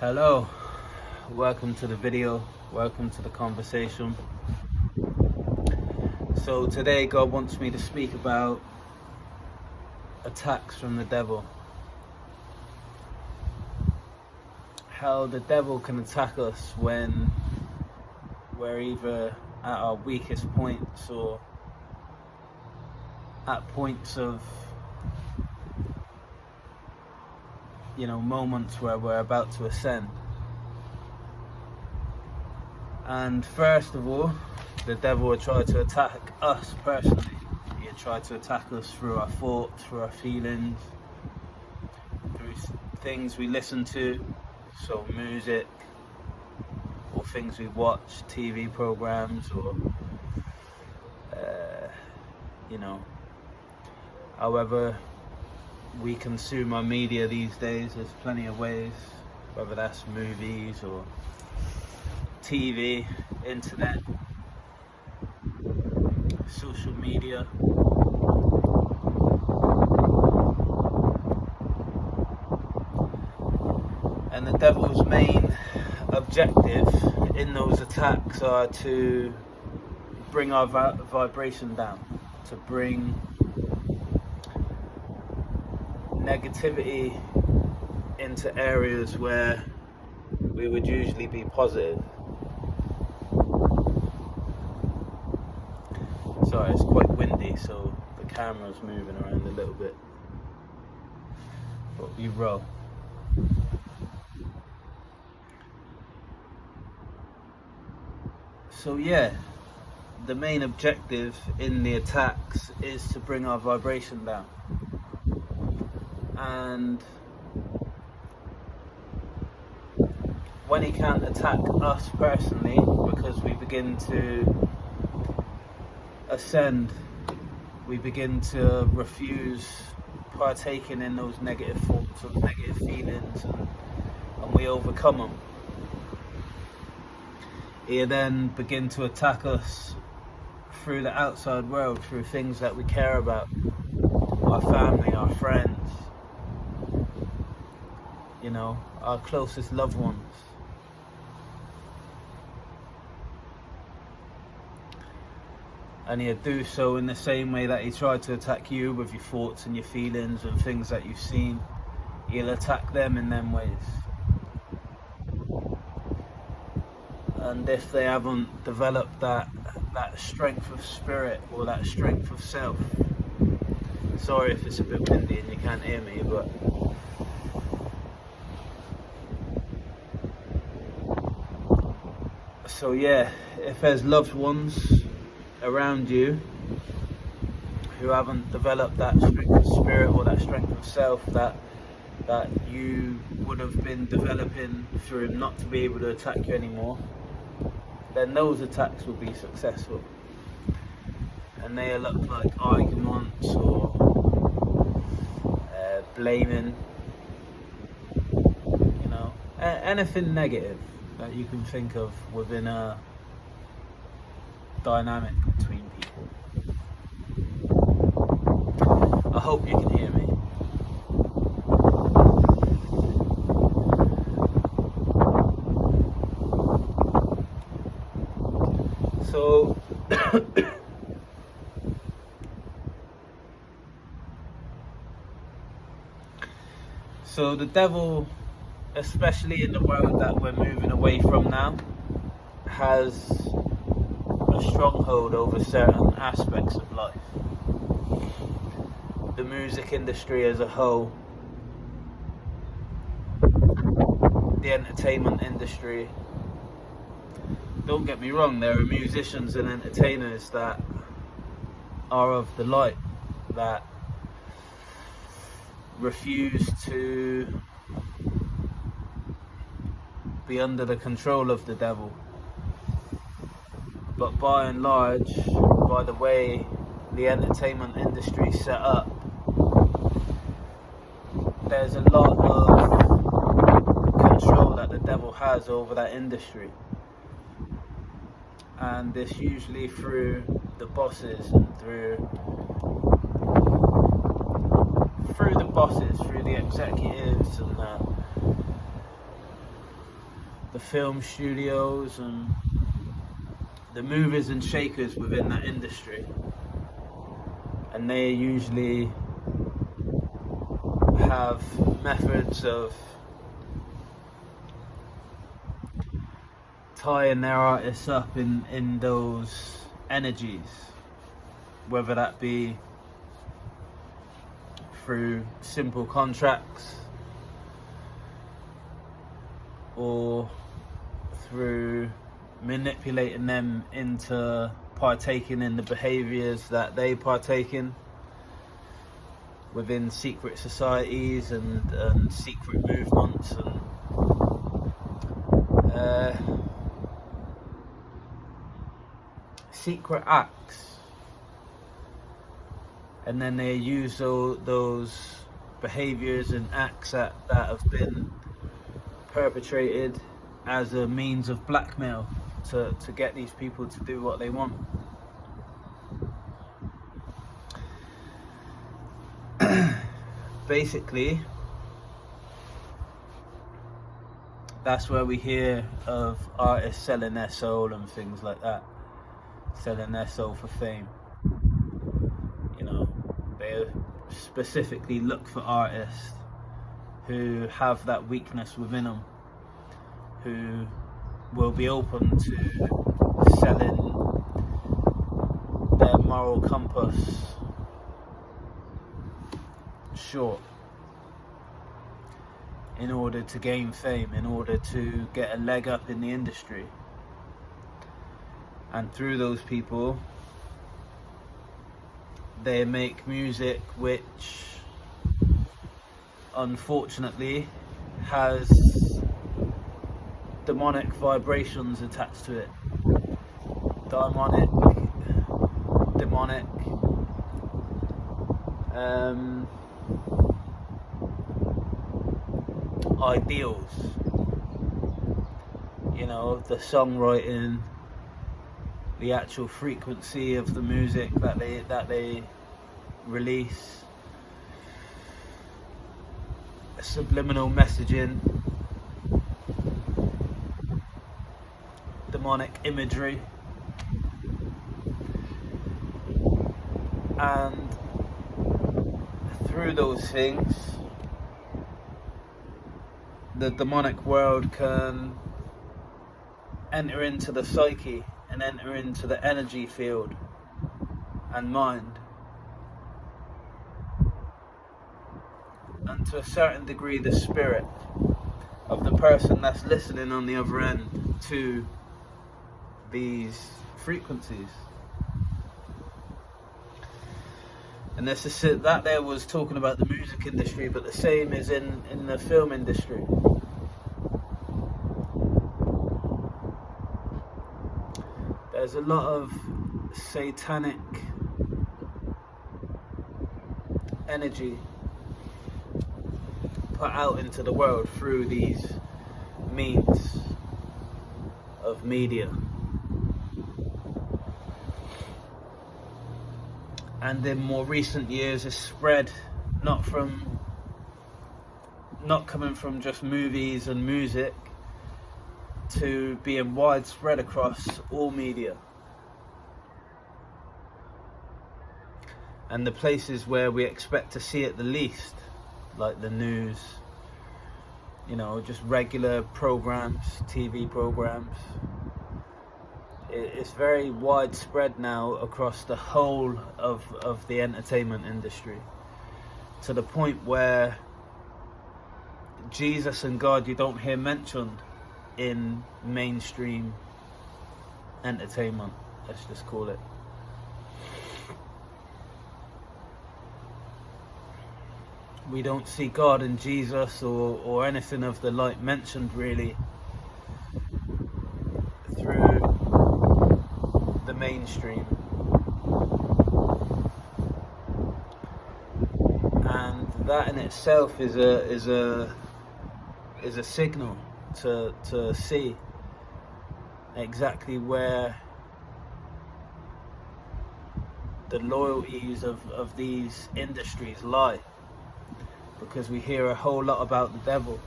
Hello, welcome to the video, welcome to the conversation. So today God wants me to speak about attacks from the devil. How the devil can attack us when we're either at our weakest points or at points of, moments where we're about to ascend. And first of all, the devil will try to attack us personally. He'll try to attack us through our thoughts, through our feelings, through things we listen to, so music, or things we watch, TV programs, or however we consume our media these days. There's plenty of ways, whether that's movies or TV, internet, social media. And the devil's main objective in those attacks are to bring our vibration down, to bring negativity into areas where we would usually be positive. Sorry, it's quite windy, so the camera's moving around a little bit, but we roll. So the main objective in the attacks is to bring our vibration down. And when he can't attack us personally, because we begin to ascend, we begin to refuse partaking in those negative thoughts, those negative feelings, and we overcome them. He'll then begin to attack us through the outside world, through things that we care about, our family, our friends, our closest loved ones. And he'll do so in the same way that he tried to attack you, with your thoughts and your feelings and things that you've seen. He'll attack them in them ways. And if they haven't developed that strength of spirit, or that strength of self, sorry if it's a bit windy and you can't hear me, but so if there's loved ones around you who haven't developed that strength of spirit or that strength of self that you would have been developing for him not to be able to attack you anymore, then those attacks will be successful. And they'll look like arguments or blaming, anything negative that you can think of within a dynamic between people. I hope you can hear me. So so the devil, especially in the world that we're moving away from now, has a stronghold over certain aspects of life. The music industry as a whole, the entertainment industry. Don't get me wrong, there are musicians and entertainers that are of the light, that refuse to be under the control of the devil. But by and large, by the way the entertainment industry is set up, there's a lot of control that the devil has over that industry. And it's usually through the bosses and through the executives and that. the film studios and the movers and shakers within that industry, and they usually have methods of tying their artists up in those energies, whether that be through simple contracts or through manipulating them into partaking in the behaviors that they partake in within secret societies and secret movements and secret acts, and then they use those behaviors and acts that have been perpetrated as a means of blackmail to get these people to do what they want. Basically, that's where we hear of artists selling their soul and things like that, selling their soul for fame. You know, they specifically look for artists who have that weakness within them, who will be open to selling their moral compass short in order to gain fame, in order to get a leg up in the industry. And through those people, they make music which unfortunately has demonic vibrations attached to it. Demonic ideals. You know, the songwriting, the actual frequency of the music that they release, subliminal messaging, demonic imagery, and through those things the demonic world can enter into the psyche and enter into the energy field and mind, and to a certain degree the spirit of the person that's listening on the other end to these frequencies. And this is that there was talking about the music industry, but the same is in the film industry. There's a lot of satanic energy put out into the world through these means of media. And in more recent years it's spread not coming from just movies and music to being widespread across all media. And the places where we expect to see it the least, like the news, you know, just regular programs, TV programs. It's very widespread now across the whole of the entertainment industry, to the point where Jesus and God you don't hear mentioned in mainstream entertainment, let's just call it. We don't see God and Jesus or anything of the like mentioned really through the mainstream. And that in itself is a signal to see exactly where the loyalties of these industries lie, because we hear a whole lot about the devil.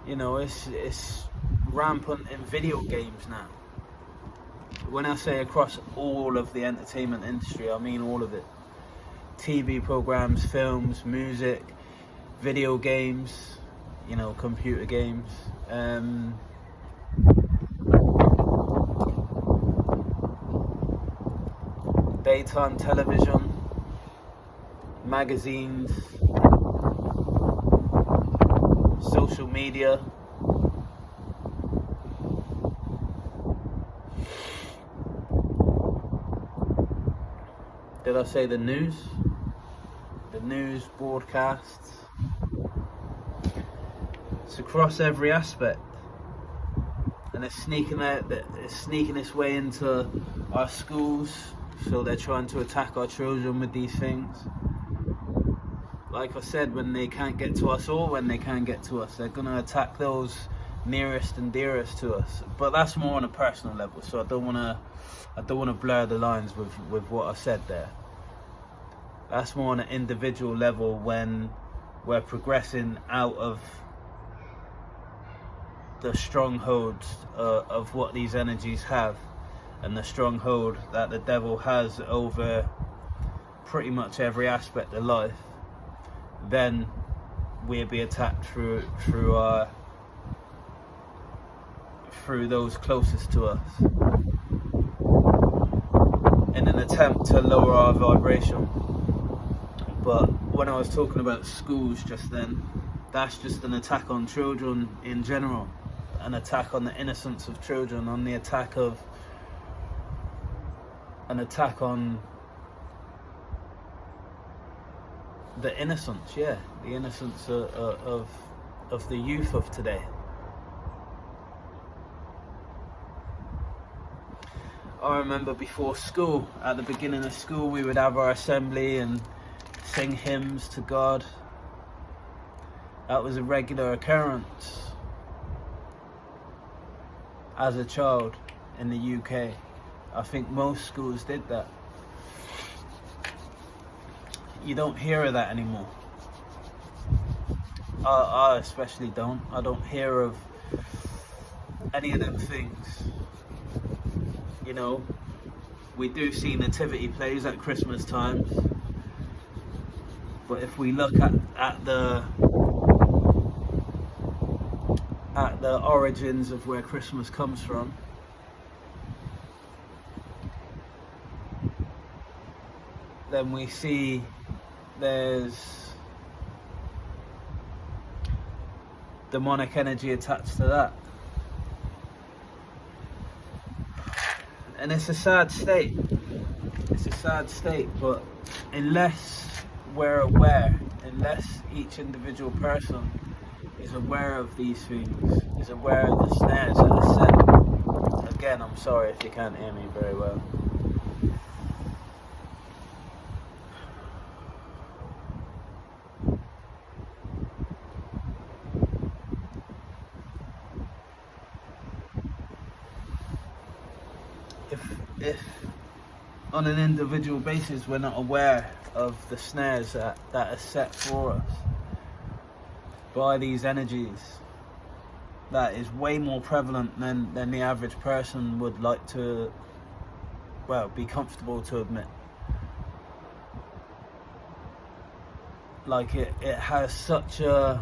You know, it's rampant in video games now. When I say across all of the entertainment industry, I mean all of it. TV programs, films, music, video games, computer games. Daytime television, magazines, social media. Did I say the news? The news broadcasts. It's across every aspect, and it's sneaking its way into our schools. So they're trying to attack our children with these things. Like I said, when they can't get to us, or when they can get to us, they're gonna attack those nearest and dearest to us. But that's more on a personal level, so I don't wanna blur the lines with what I said there. That's more on an individual level when we're progressing out of the strongholds of what these energies have, and the stronghold that the devil has over pretty much every aspect of life. Then we'll be attacked through those closest to us, in an attempt to lower our vibration. But when I was talking about schools just then, that's just an attack on children in general, an attack on the innocence of children, on the attack on the innocence, the innocence of the youth of today. I remember before school, at the beginning of school, we would have our assembly and sing hymns to God. That was a regular occurrence as a child in the UK. I think most schools did that. You don't hear of that anymore. I especially don't. I don't hear of any of them things. We do see nativity plays at Christmas times, but if we look at the origins of where Christmas comes from, then we see there's demonic energy attached to that. And it's a sad state. But unless we're aware, unless each individual person is aware of these things, is aware of the snares that are set. Again, I'm sorry if you can't hear me very well. If on an individual basis we're not aware of the snares that are set for us by these energies, that is way more prevalent than the average person would like to, be comfortable to admit. Like it has such a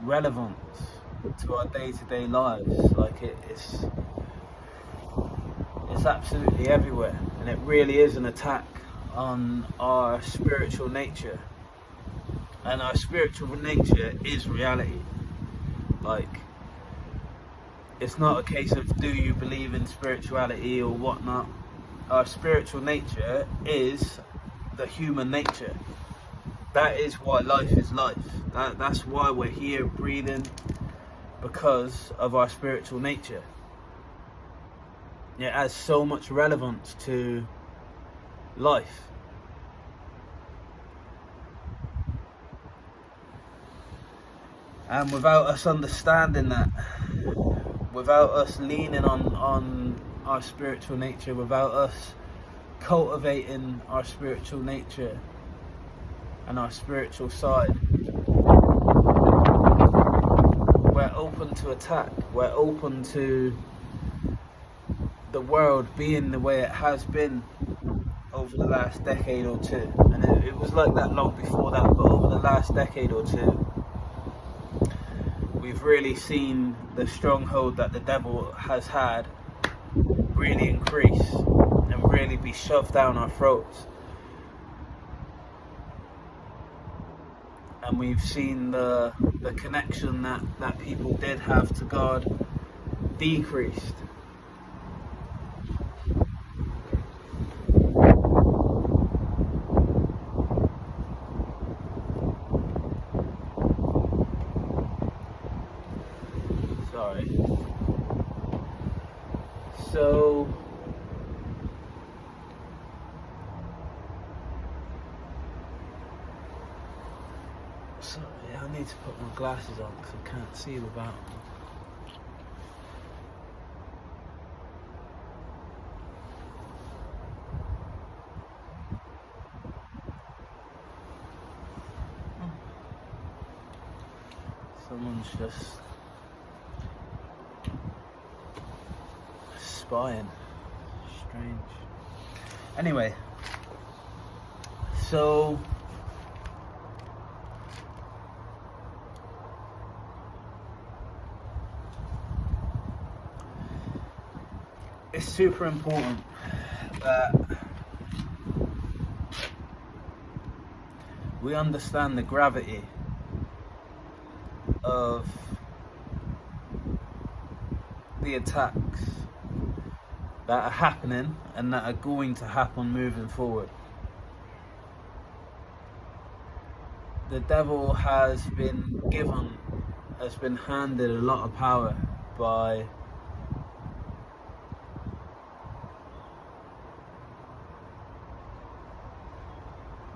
relevance to our day-to-day lives. Like it's absolutely everywhere, and it really is an attack on our spiritual nature, and our spiritual nature is reality. Like, it's not a case of do you believe in spirituality or whatnot. Our spiritual nature is the human nature. That is why life is life. That's why we're here breathing, because of our spiritual nature. It has so much relevance to life. And without us understanding that, without us leaning on our spiritual nature, without us cultivating our spiritual nature and our spiritual side, open to attack. We're open to the world being the way it has been over the last decade or two. And it was like that long before that, but over the last decade or two, we've really seen the stronghold that the devil has had really increase and really be shoved down our throats. And we've seen the connection that people did have to God decreased. Sorry. So sorry, I need to put my glasses on because I can't see without them. Someone's just spying. Strange. Anyway, so it's super important that we understand the gravity of the attacks that are happening and that are going to happen moving forward. The devil has been handed a lot of power by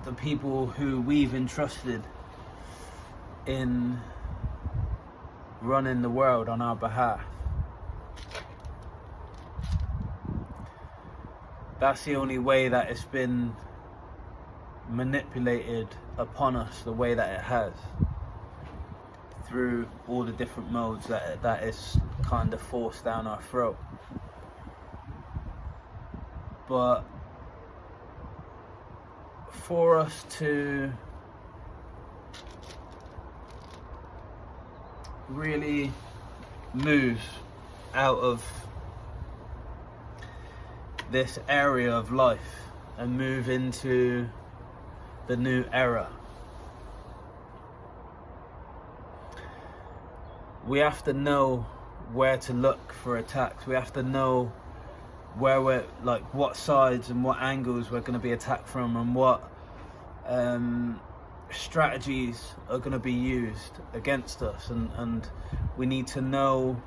the people who we've entrusted in running the world on our behalf. That's the only way that it's been manipulated upon us the way that it has, through all the different modes that is kind of forced down our throat. But for us to really move out of this area of life and move into the new era, we have to know where to look for attacks. We have to know where we're, like, what sides and what angles we're going to be attacked from, and what strategies are going to be used against us, and we need to know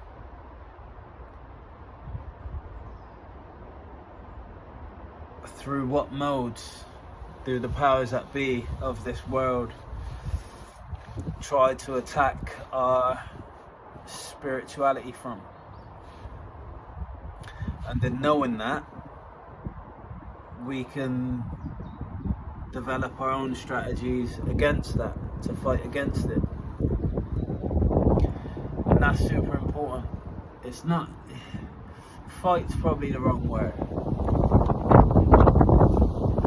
through what modes do the powers that be of this world try to attack our spirituality from. And in knowing that, we can develop our own strategies against that, to fight against it. And that's super important. It's not, fight's probably the wrong word,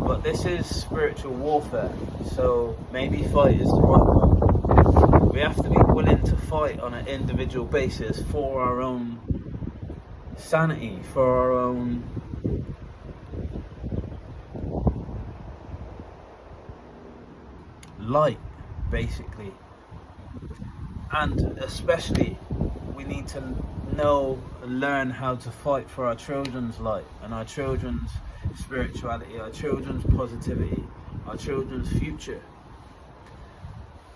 but this is spiritual warfare, so maybe fight is the right one. We have to be willing to fight on an individual basis for our own sanity, for our own light, basically. And especially, we need to know and learn how to fight for our children's light and our children's spirituality, our children's positivity, our children's future.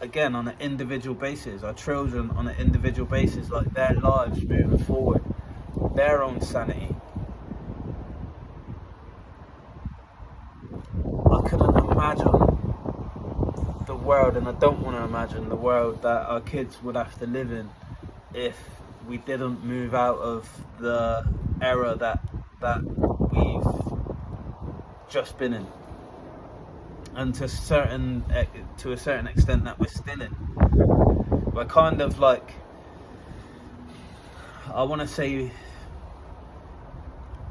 Again, on an individual basis, our children on an individual basis, like their lives moving forward, their own sanity. I couldn't imagine the world, and I don't want to imagine the world that our kids would have to live in if we didn't move out of the era that we've just been in, and to a certain extent that we're still in. We're kind of like I want to say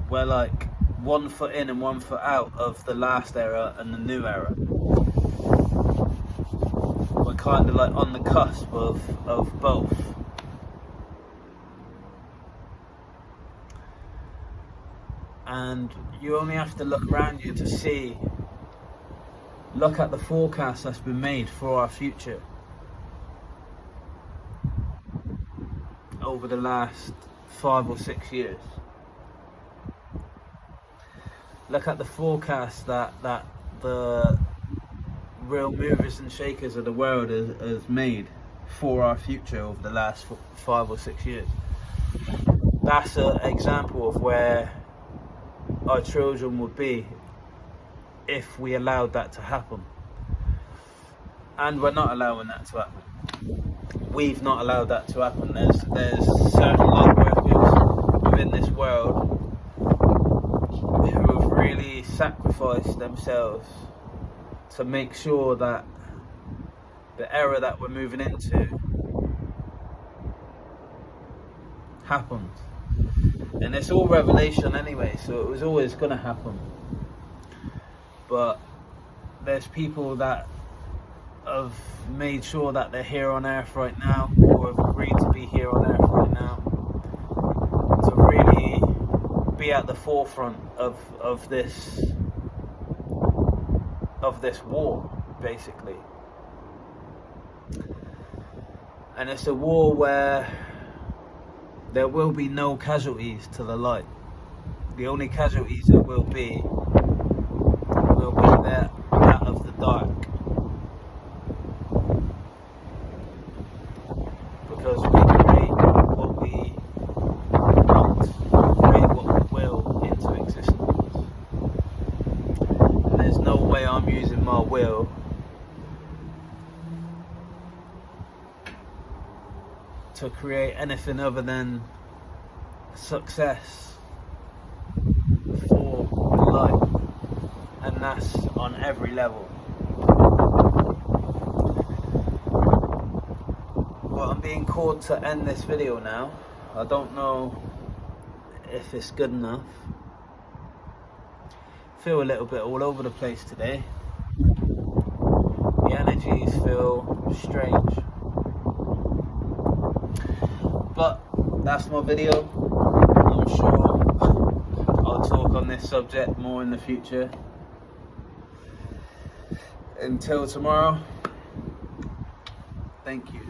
we're like 1 foot in and 1 foot out of the last era and the new era. We're kind of like on the cusp of both. And you only have to look around you to see, look at the forecast that's been made for our future over the last 5 or 6 years. Look at the forecast that the real movers and shakers of the world has made for our future over the last 5 or 6 years. That's an example of where our children would be if we allowed that to happen. And we're not allowing that to happen. We've not allowed that to happen. There's certain light workers within this world who have really sacrificed themselves to make sure that the era that we're moving into happens. And it's all revelation anyway, so it was always going to happen. But there's people that have made sure that they're here on earth right now, or have agreed to be here on earth right now, to really be at the forefront of this war, basically. And it's a war where there will be no casualties to the light. The only casualties there will be that of the dark. Because we create what we want, create what we will into existence. And there's no way I'm using my will to create anything other than success for life, and that's on every level. Well, I'm being called to end this video now. I don't know if it's good enough. I feel a little bit all over the place today. The energies feel strange. But that's my video. I'm sure I'll talk on this subject more in the future. Until tomorrow, thank you.